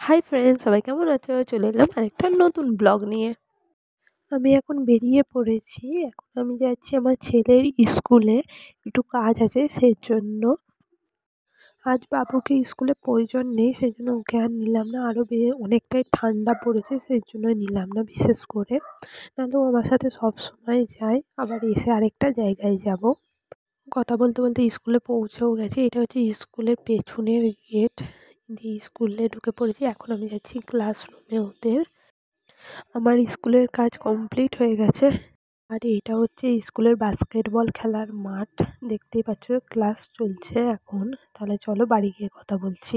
Hi friends, সবাই কেমন আছো? চলে এলাম আরেকটা নতুন ব্লগ নিয়ে। আমি এখন বেরিয়ে পড়েছি। এখন আমি যাচ্ছি আমার ছেলের স্কুলে, একটু কাজ আছে সেজন্য। আজ বাবুকে স্কুলে প্রয়োজন নেই, সেজন্য ওকে আর নিলাম না। আরও অনেকটাই ঠান্ডা পড়েছে, সেই জন্য নিলাম না বিশেষ করে। নাহলে ও আমার সাথে সবসময় যায়, আবার এসে আরেকটা জায়গায় যাব। কথা বলতে বলতে স্কুলে পৌঁছেও গেছি। এটা হচ্ছে স্কুলের পেছনের গেট দিয়ে স্কুলে ঢুকে পড়েছি। এখন আমি যাচ্ছি ক্লাসরুমে ওদের। আমার স্কুলের কাজ কমপ্লিট হয়ে গেছে। আর এটা হচ্ছে স্কুলের বাস্কেটবল খেলার মাঠ। দেখতেই পাচ্ছ ক্লাস চলছে এখন। তাহলে চলো বাড়ি গিয়ে কথা বলছি।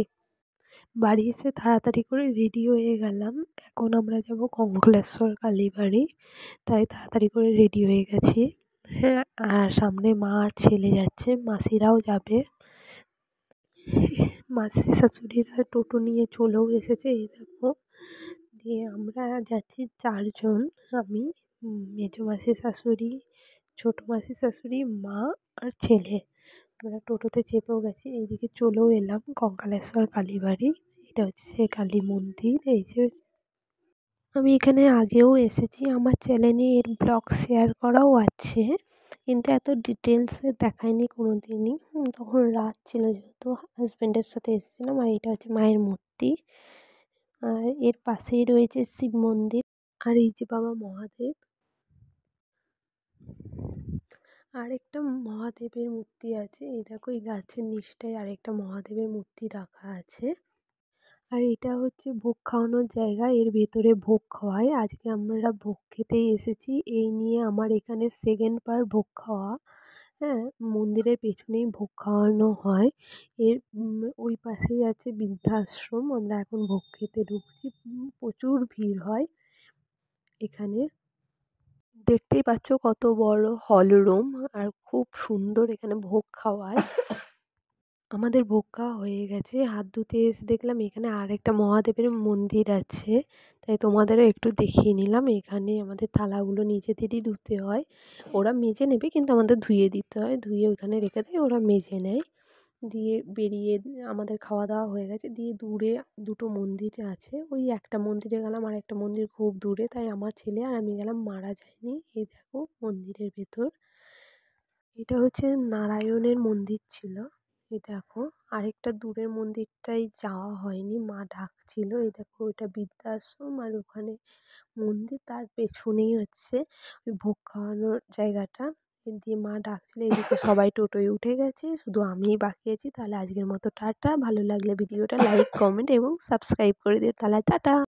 বাড়ি এসে তাড়াতাড়ি করে রেডি হয়ে গেলাম। এখন আমরা যাব কঙ্কলেশ্বর কালীবাড়ি, তাই তাড়াতাড়ি করে রেডি হয়ে গেছি। হ্যাঁ, আর সামনে মা ছেলে যাচ্ছে, মাসিরাও যাবে। মাসি শাশুড়িরা টোটো নিয়ে চলেও এসেছে, এই দেখো। দিয়ে আমরা যাচ্ছি 4 জন। আমি, মেজো মাসি শাশুড়ি, ছোটো মাসি শাশুড়ি, মা আর ছেলে। আমরা টোটোতে চেপেও গেছি। এইদিকে চলেও এলাম কঙ্কালেশ্বর কালীবাড়ি। এটা হচ্ছে সে কালী মন্দির। এই যে আমি এখানে আগেও এসেছি, আমার চ্যানেলে এর ব্লগ শেয়ার করাও আছে, কিন্তু এত ডিটেলসে দেখায়নি কোনো দিনই। তখন রাত ছিল, যেহেতু হাজব্যান্ডের সাথে এসেছিলাম। আর এটা হচ্ছে মায়ের মূর্তি, আর এর পাশেই রয়েছে শিব মন্দির। আর এই যে বাবা মহাদেব, আরেকটা মহাদেবের মূর্তি আছে। এই দেখো, এই গাছের নিচটায় আরেকটা মহাদেবের মূর্তি রাখা আছে। আর এটা হচ্ছে ভোগ খাওয়ানোর জায়গা, এর ভেতরে ভোগ খাওয়ায়। আজকে আমরা ভোগ খেতেই এসেছি। এই নিয়ে আমার এখানে সেকেন্ড বার ভোগ খাওয়া। হ্যাঁ, মন্দিরের পেছনেই ভোগ খাওয়ানো হয়। এর ওই পাশেই আছে বৃদ্ধাশ্রম। আমরা এখন ভোগ খেতে ঢুকছি। প্রচুর ভিড় হয় এখানে। দেখতেই পাচ্ছ কত বড় হল রুম, আর খুব সুন্দর এখানে ভোগ খাওয়ায়। আমাদের ভোগ খাওয়া হয়ে গেছে। হাত ধুতে এসে দেখলাম এখানে আরেকটা মহাদেবের মন্দির আছে, তাই তোমাদেরও একটু দেখিয়ে নিলাম। এখানে আমাদের থালাগুলো নিজেদেরই ধুতে হয়। ওরা মেজে নেবে, কিন্তু আমাদের ধুয়ে দিতে হয়। ধুয়ে ওইখানে রেখে দেয়, ওরা মেজে নেয়। দিয়ে বেরিয়ে আমাদের খাওয়া দাওয়া হয়ে গেছে। দিয়ে দূরে দুটো মন্দির আছে, ওই একটা মন্দিরে গেলাম, আর একটা মন্দির খুব দূরে, তাই আমার ছেলে আর আমি গেলাম। মারা যায়নি। এই দেখো মন্দিরের ভেতর। এটা হচ্ছে নারায়ণের মন্দির ছিল। এই দেখো, আরেকটা দূরের মন্দিরটাই যাওয়া হয়নি, মা ডাকছিল। এই দেখো, ওইটা বৃদ্ধাশ্রম, আর ওখানে মন্দির, তার পেছনেই হচ্ছে ওই ভোগ খাওয়ানোর জায়গাটা। দিয়ে মা ডাকছিল। এদিকে সবাই টোটোয় উঠে গেছে, শুধু আমিই বাকি আছি। তাহলে আজকের মতো টাটা। ভালো লাগলে ভিডিওটা লাইক, কমেন্ট এবং সাবস্ক্রাইব করে দিও। তাহলে টাটা।